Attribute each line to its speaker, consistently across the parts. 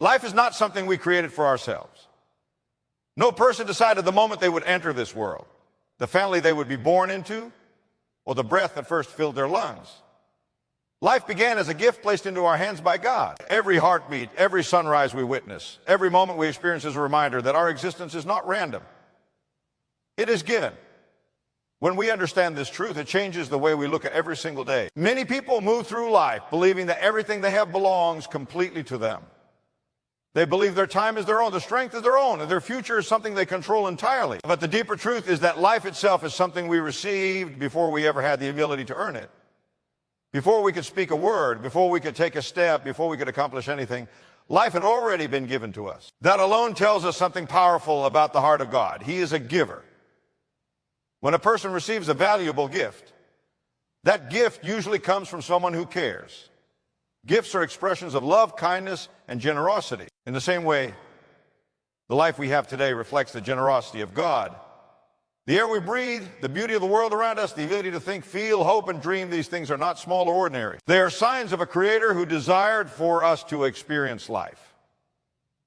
Speaker 1: Life is not something we created for ourselves. No person decided the moment they would enter this world, the family they would be born into, or the breath that first filled their lungs. Life began as a gift placed into our hands by God. Every heartbeat, every sunrise we witness, every moment we experience is a reminder that our existence is not random. It is given. When we understand this truth, it changes the way we look at every single day. Many people move through life believing that everything they have belongs completely to them. They believe their time is their own, their strength is their own, and their future is something they control entirely. But the deeper truth is that life itself is something we received before we ever had the ability to earn it. Before we could speak a word, before we could take a step, before we could accomplish anything, life had already been given to us. That alone tells us something powerful about the heart of God. He is a giver. When a person receives a valuable gift, that gift usually comes from someone who cares. Gifts are expressions of love, kindness, and generosity. In the same way, the life we have today reflects the generosity of God. The air we breathe, the beauty of the world around us, the ability to think, feel, hope, and dream, these things are not small or ordinary. They are signs of a Creator who desired for us to experience life.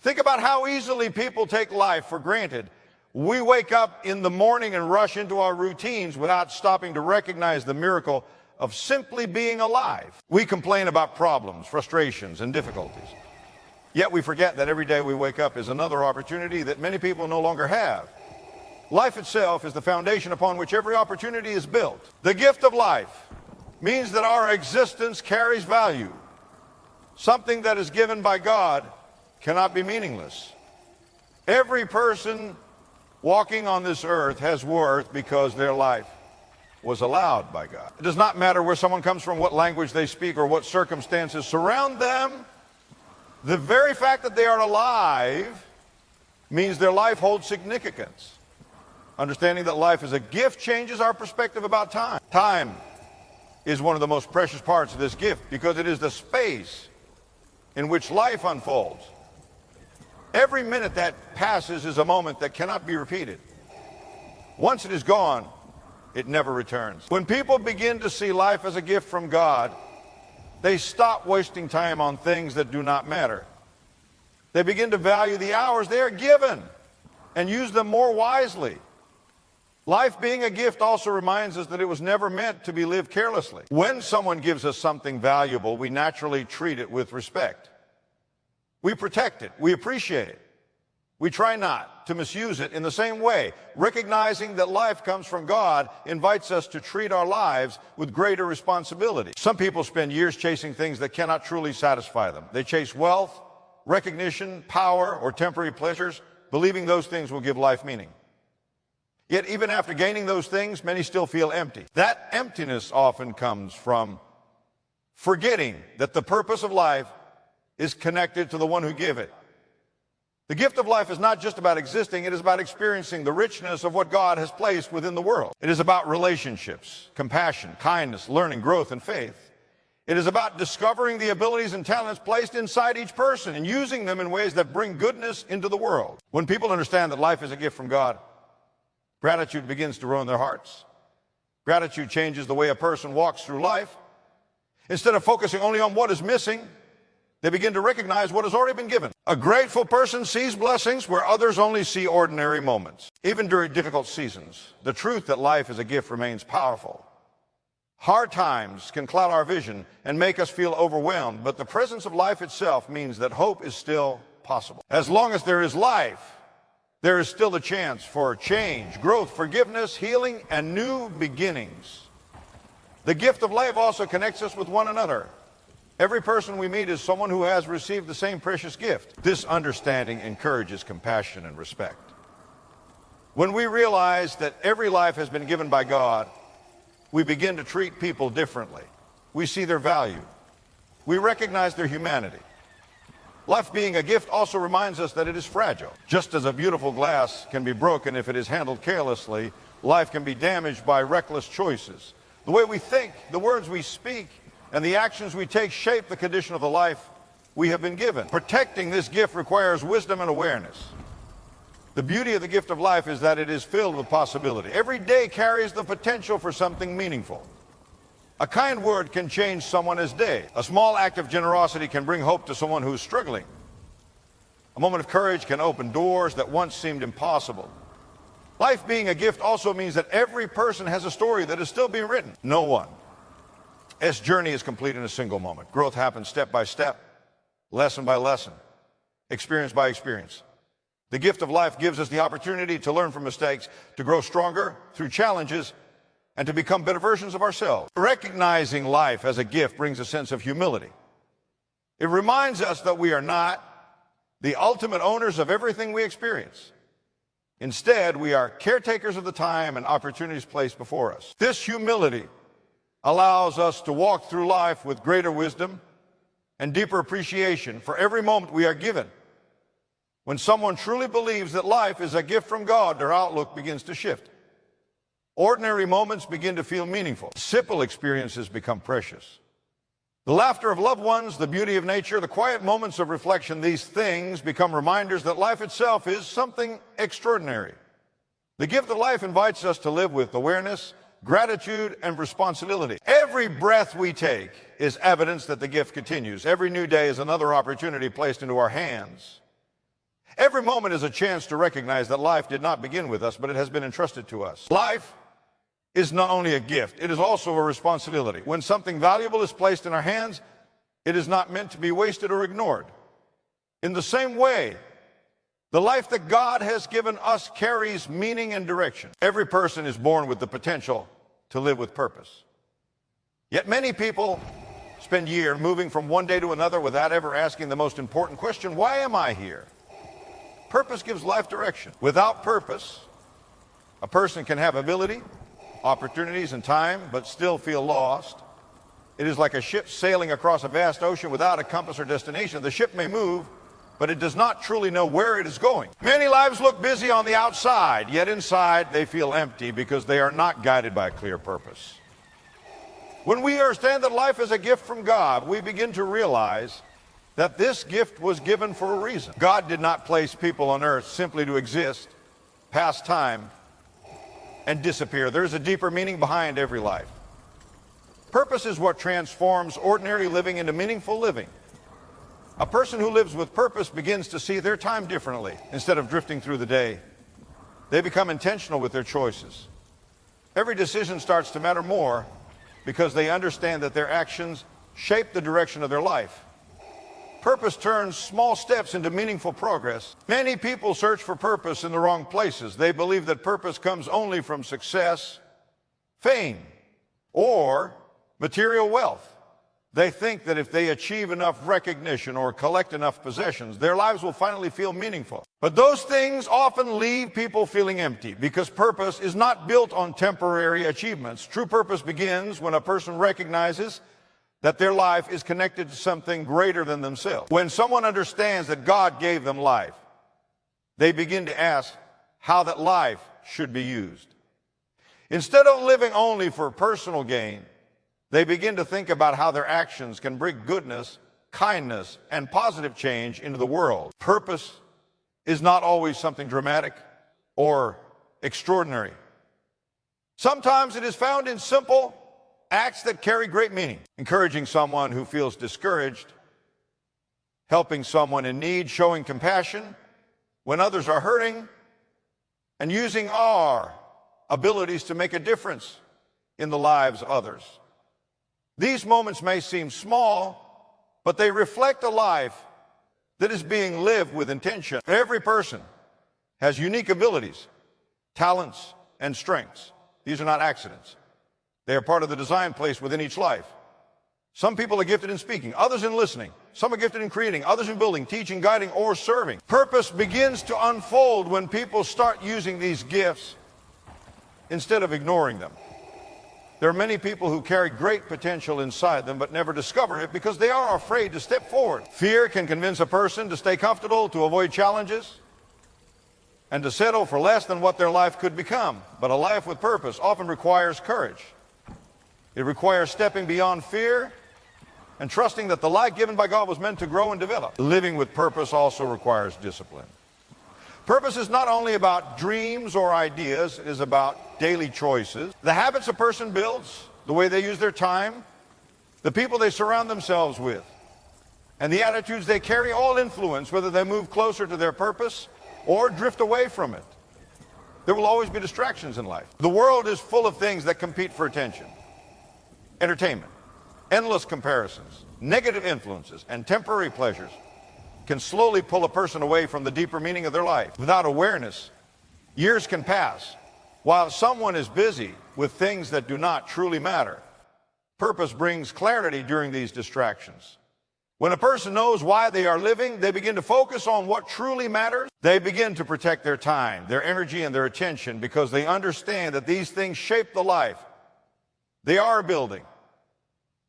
Speaker 1: Think about how easily people take life for granted. We wake up in the morning and rush into our routines without stopping to recognize the miracle of simply being alive. We complain about problems, frustrations, and difficulties. Yet we forget that every day we wake up is another opportunity that many people no longer have. Life itself is the foundation upon which every opportunity is built. The gift of life means that our existence carries value. Something that is given by God cannot be meaningless. Every person walking on this earth has worth because their life was allowed by God. It does not matter where someone comes from, what language they speak, or what circumstances surround them. The very fact that they are alive means their life holds significance. Understanding that life is a gift changes our perspective about time. Time is one of the most precious parts of this gift because it is the space in which life unfolds. Every minute that passes is a moment that cannot be repeated. Once it is gone, it never returns. When people begin to see life as a gift from God, they stop wasting time on things that do not matter. They begin to value the hours they are given and use them more wisely. Life being a gift also reminds us that it was never meant to be lived carelessly. When someone gives us something valuable, we naturally treat it with respect. We protect it. We appreciate it. We try not to misuse it in the same way. Recognizing that life comes from God invites us to treat our lives with greater responsibility. Some people spend years chasing things that cannot truly satisfy them. They chase wealth, recognition, power, or temporary pleasures, believing those things will give life meaning. Yet even after gaining those things, many still feel empty. That emptiness often comes from forgetting that the purpose of life is connected to the one who gave it. The gift of life is not just about existing, it is about experiencing the richness of what God has placed within the world. It is about relationships, compassion, kindness, learning, growth, and faith. It is about discovering the abilities and talents placed inside each person and using them in ways that bring goodness into the world. When people understand that life is a gift from God, gratitude begins to grow in their hearts. Gratitude changes the way a person walks through life. Instead of focusing only on what is missing, they begin to recognize what has already been given. A grateful person sees blessings where others only see ordinary moments. Even during difficult seasons, the truth that life is a gift remains powerful. Hard times can cloud our vision and make us feel overwhelmed, but the presence of life itself means that hope is still possible. As long as there is life, there is still a chance for change, growth, forgiveness, healing, and new beginnings. The gift of life also connects us with one another. Every person we meet is someone who has received the same precious gift. This understanding encourages compassion and respect. When we realize that every life has been given by God, we begin to treat people differently. We see their value. We recognize their humanity. Life being a gift also reminds us that it is fragile. Just as a beautiful glass can be broken if it is handled carelessly, life can be damaged by reckless choices. The way we think, the words we speak, and the actions we take shape the condition of the life we have been given. Protecting this gift requires wisdom and awareness. The beauty of the gift of life is that it is filled with possibility. Every day carries the potential for something meaningful. A kind word can change someone's day. A small act of generosity can bring hope to someone who's struggling. A moment of courage can open doors that once seemed impossible. Life being a gift also means that every person has a story that is still being written. No one's journey is complete in a single moment. Growth happens step by step, lesson by lesson, experience by experience. The gift of life gives us the opportunity to learn from mistakes, to grow stronger through challenges, and to become better versions of ourselves. Recognizing life as a gift brings a sense of humility. It reminds us that we are not the ultimate owners of everything we experience. Instead, we are caretakers of the time and opportunities placed before us. This humility allows us to walk through life with greater wisdom and deeper appreciation for every moment we are given. When someone truly believes that life is a gift from God, their outlook begins to shift. Ordinary moments begin to feel meaningful. Simple experiences become precious. The laughter of loved ones, the beauty of nature, the quiet moments of reflection, these things become reminders that life itself is something extraordinary. The gift of life invites us to live with awareness, gratitude, and responsibility. Every breath we take is evidence that the gift continues. Every new day is another opportunity placed into our hands. Every moment is a chance to recognize that life did not begin with us, but it has been entrusted to us. Life is not only a gift, it is also a responsibility. When something valuable is placed in our hands, it is not meant to be wasted or ignored. In the same way, the life that God has given us carries meaning and direction. Every person is born with the potential to live with purpose. Yet many people spend years moving from one day to another without ever asking the most important question: why am I here? Purpose gives life direction. Without purpose, a person can have ability, opportunities, and time, but still feel lost. It is like a ship sailing across a vast ocean without a compass or destination. The ship may move, but it does not truly know where it is going. Many lives look busy on the outside, yet inside they feel empty because they are not guided by a clear purpose. When we understand that life is a gift from God, we begin to realize that this gift was given for a reason. God did not place people on earth simply to exist, pass time, and disappear. There is a deeper meaning behind every life. Purpose is what transforms ordinary living into meaningful living. A person who lives with purpose begins to see their time differently. Instead of drifting through the day, they become intentional with their choices. Every decision starts to matter more because they understand that their actions shape the direction of their life. Purpose turns small steps into meaningful progress. Many people search for purpose in the wrong places. They believe that purpose comes only from success, fame, or material wealth. They think that if they achieve enough recognition or collect enough possessions, their lives will finally feel meaningful. But those things often leave people feeling empty because purpose is not built on temporary achievements. True purpose begins when a person recognizes that their life is connected to something greater than themselves. When someone understands that God gave them life, they begin to ask how that life should be used. Instead of living only for personal gain, they begin to think about how their actions can bring goodness, kindness, and positive change into the world. Purpose is not always something dramatic or extraordinary. Sometimes it is found in simple acts that carry great meaning. Encouraging someone who feels discouraged, helping someone in need, showing compassion when others are hurting, and using our abilities to make a difference in the lives of others. These moments may seem small, but they reflect a life that is being lived with intention. Every person has unique abilities, talents, and strengths. These are not accidents. They are part of the design placed within each life. Some people are gifted in speaking, others in listening. Some are gifted in creating, others in building, teaching, guiding, or serving. Purpose begins to unfold when people start using these gifts instead of ignoring them. There are many people who carry great potential inside them but never discover it because they are afraid to step forward. Fear can convince a person to stay comfortable, to avoid challenges, and to settle for less than what their life could become. But a life with purpose often requires courage. It requires stepping beyond fear and trusting that the life given by God was meant to grow and develop. Living with purpose also requires discipline. Purpose is not only about dreams or ideas, it is about daily choices. The habits a person builds, the way they use their time, the people they surround themselves with. And the attitudes they carry all influence whether they move closer to their purpose or drift away from it. There will always be distractions in life. The world is full of things that compete for attention. Entertainment, endless comparisons, negative influences, and temporary pleasures can slowly pull a person away from the deeper meaning of their life. Without awareness, years can pass while someone is busy with things that do not truly matter. Purpose brings clarity during these distractions. When a person knows why they are living, they begin to focus on what truly matters. They begin to protect their time, their energy, and their attention because they understand that these things shape the life they are building.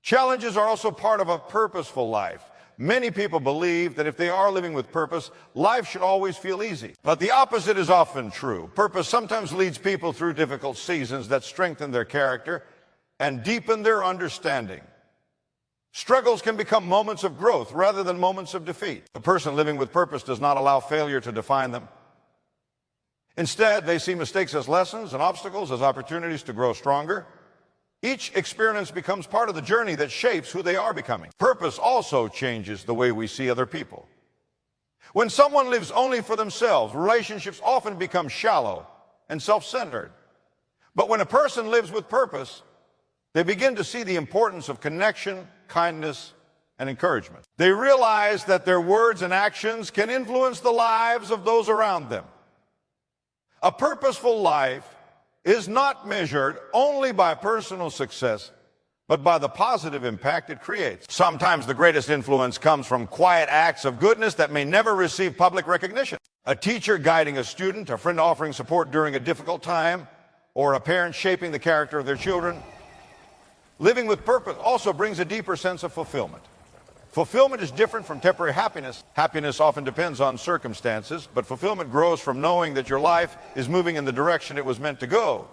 Speaker 1: Challenges are also part of a purposeful life. Many people believe that if they are living with purpose, life should always feel easy. But the opposite is often true. Purpose sometimes leads people through difficult seasons that strengthen their character and deepen their understanding. Struggles can become moments of growth rather than moments of defeat. A person living with purpose does not allow failure to define them. Instead, they see mistakes as lessons and obstacles as opportunities to grow stronger. Each experience becomes part of the journey that shapes who they are becoming. Purpose also changes the way we see other people. When someone lives only for themselves, relationships often become shallow and self-centered. But when a person lives with purpose, they begin to see the importance of connection, kindness, and encouragement. They realize that their words and actions can influence the lives of those around them. A purposeful life is not measured only by personal success, but by the positive impact it creates. Sometimes the greatest influence comes from quiet acts of goodness that may never receive public recognition. A teacher guiding a student, a friend offering support during a difficult time, or a parent shaping the character of their children. Living with purpose also brings a deeper sense of fulfillment. Fulfillment is different from temporary happiness. Happiness often depends on circumstances, but fulfillment grows from knowing that your life is moving in the direction it was meant to go.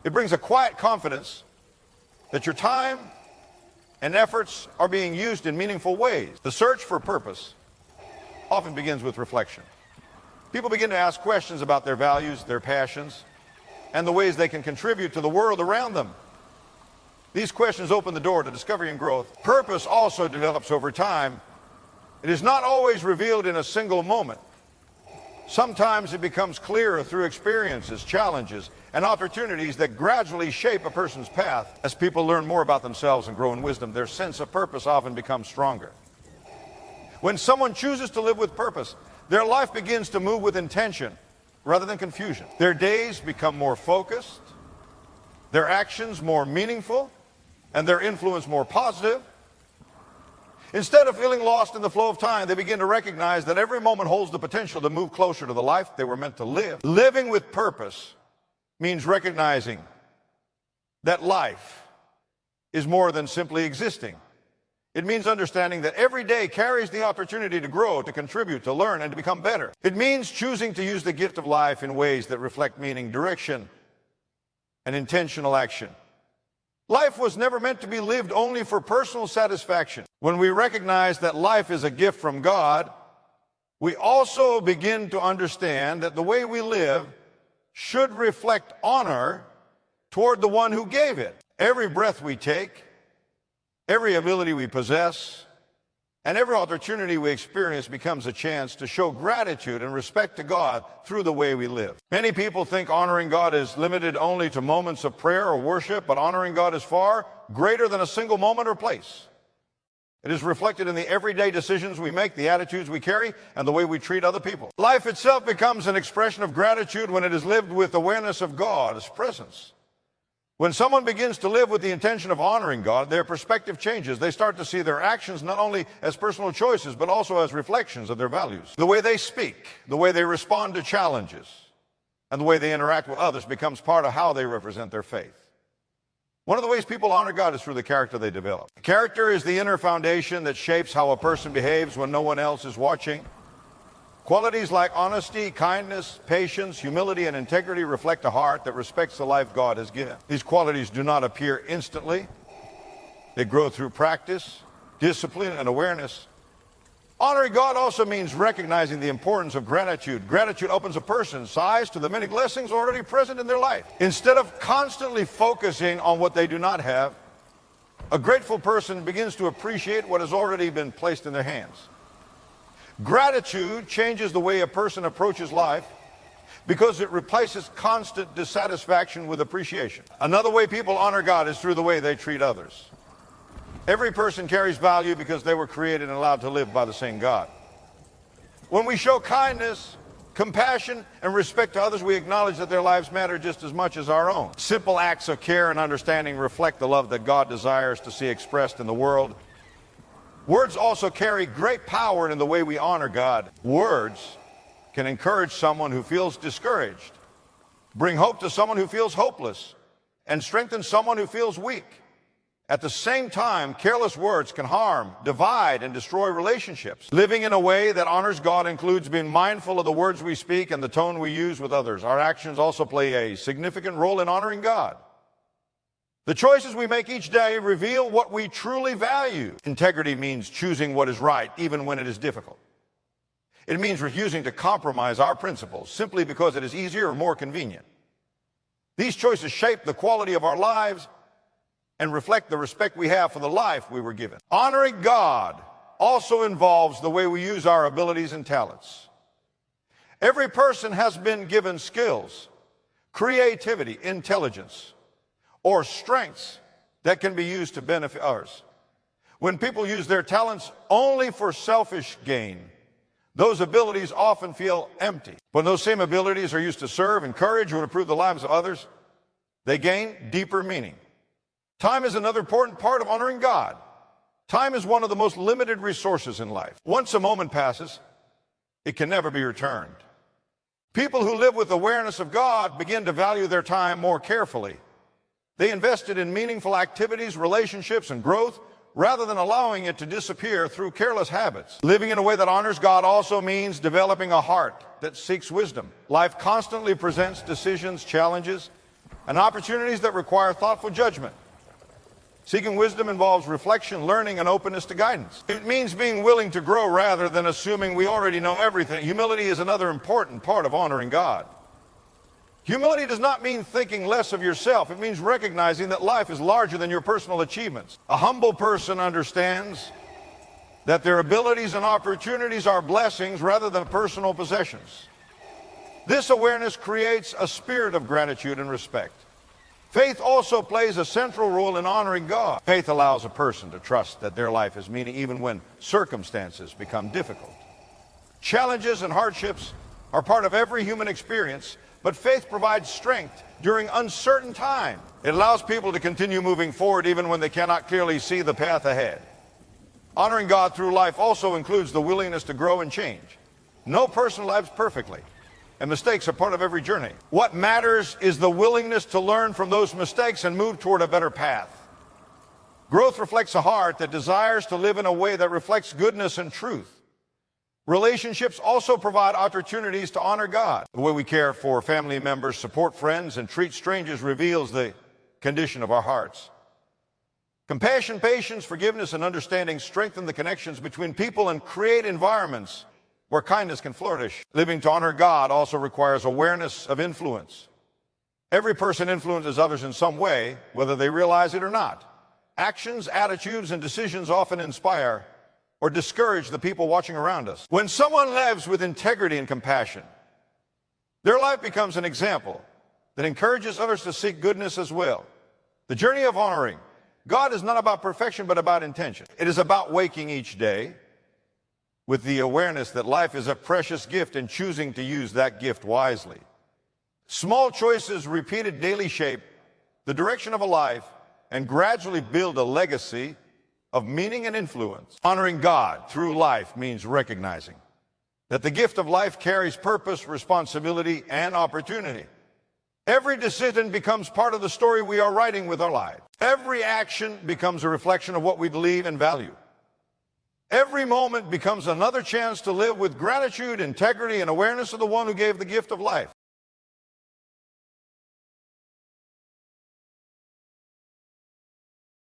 Speaker 1: It brings a quiet confidence that your time and efforts are being used in meaningful ways. The search for purpose often begins with reflection. People begin to ask questions about their values, their passions, and the ways they can contribute to the world around them. These questions open the door to discovery and growth. Purpose also develops over time. It is not always revealed in a single moment. Sometimes it becomes clearer through experiences, challenges, and opportunities that gradually shape a person's path. As people learn more about themselves and grow in wisdom, their sense of purpose often becomes stronger. When someone chooses to live with purpose, their life begins to move with intention rather than confusion. Their days become more focused, their actions more meaningful, and their influence more positive. Instead of feeling lost in the flow of time, they begin to recognize that every moment holds the potential to move closer to the life they were meant to live. Living with purpose means recognizing that life is more than simply existing. It means understanding that every day carries the opportunity to grow, to contribute, to learn, and to become better. It means choosing to use the gift of life in ways that reflect meaning, direction, and intentional action. Life was never meant to be lived only for personal satisfaction. When we recognize that life is a gift from God, we also begin to understand that the way we live should reflect honor toward the one who gave it. Every breath we take, every ability we possess, and every opportunity we experience becomes a chance to show gratitude and respect to God through the way we live. Many people think honoring God is limited only to moments of prayer or worship, but honoring God is far greater than a single moment or place. It is reflected in the everyday decisions we make, the attitudes we carry, and the way we treat other people. Life itself becomes an expression of gratitude when it is lived with awareness of God's presence. When someone begins to live with the intention of honoring God, their perspective changes. They start to see their actions not only as personal choices, but also as reflections of their values. The way they speak, the way they respond to challenges, and the way they interact with others becomes part of how they represent their faith. One of the ways people honor God is through the character they develop. Character is the inner foundation that shapes how a person behaves when no one else is watching. Qualities like honesty, kindness, patience, humility, and integrity reflect a heart that respects the life God has given. These qualities do not appear instantly. They grow through practice, discipline, and awareness. Honoring God also means recognizing the importance of gratitude. Gratitude opens a person's eyes to the many blessings already present in their life. Instead of constantly focusing on what they do not have, A grateful person begins to appreciate what has already been placed in their hands. Gratitude changes the way a person approaches life because it replaces constant dissatisfaction with appreciation. Another way people honor God is through the way they treat others. Every person carries value because they were created and allowed to live by the same God. When we show kindness, compassion, and respect to others, we acknowledge that their lives matter just as much as our own. Simple acts of care and understanding reflect the love that God desires to see expressed in the world. Words also carry great power in the way we honor God. Words can encourage someone who feels discouraged, bring hope to someone who feels hopeless, and strengthen someone who feels weak. At the same time, careless words can harm, divide, and destroy relationships. Living in a way that honors God includes being mindful of the words we speak and the tone we use with others. Our actions also play a significant role in honoring God. The choices we make each day reveal what we truly value. Integrity means choosing what is right, even when it is difficult. It means refusing to compromise our principles simply because it is easier or more convenient. These choices shape the quality of our lives and reflect the respect we have for the life we were given. Honoring God also involves the way we use our abilities and talents. Every person has been given skills, creativity, intelligence, or strengths that can be used to benefit others. When people use their talents only for selfish gain, those abilities often feel empty. When those same abilities are used to serve, encourage, or improve the lives of others, they gain deeper meaning. Time is another important part of honoring God. Time is one of the most limited resources in life. Once a moment passes, it can never be returned. People who live with awareness of God begin to value their time more carefully. They invest it in meaningful activities, relationships, and growth, rather than allowing it to disappear through careless habits. Living in a way that honors God also means developing a heart that seeks wisdom. Life constantly presents decisions, challenges, and opportunities that require thoughtful judgment. Seeking wisdom involves reflection, learning, and openness to guidance. It means being willing to grow rather than assuming we already know everything. Humility is another important part of honoring God. Humility does not mean thinking less of yourself. It means recognizing that life is larger than your personal achievements. A humble person understands that their abilities and opportunities are blessings rather than personal possessions. This awareness creates a spirit of gratitude and respect. Faith also plays a central role in honoring God. Faith allows a person to trust that their life has meaning even when circumstances become difficult. Challenges and hardships are part of every human experience, but faith provides strength during uncertain times. It allows people to continue moving forward even when they cannot clearly see the path ahead. Honoring God through life also includes the willingness to grow and change. No person lives perfectly, and mistakes are part of every journey. What matters is the willingness to learn from those mistakes and move toward a better path. Growth reflects a heart that desires to live in a way that reflects goodness and truth. Relationships also provide opportunities to honor God. The way we care for family members, support friends, and treat strangers reveals the condition of our hearts. Compassion, patience, forgiveness, and understanding strengthen the connections between people and create environments where kindness can flourish. Living to honor God also requires awareness of influence. Every person influences others in some way, whether they realize it or not. Actions, attitudes, and decisions often inspire or discourage the people watching around us. When someone lives with integrity and compassion, their life becomes an example that encourages others to seek goodness as well. The journey of honoring God is not about perfection, but about intention. It is about waking each day with the awareness that life is a precious gift and choosing to use that gift wisely. Small choices repeated daily shape the direction of a life and gradually build a legacy of meaning and influence. Honoring God through life means recognizing that the gift of life carries purpose, responsibility, and opportunity. Every decision becomes part of the story we are writing with our lives. Every action becomes a reflection of what we believe and value. Every moment becomes another chance to live with gratitude, integrity, and awareness of the one who gave the gift of life.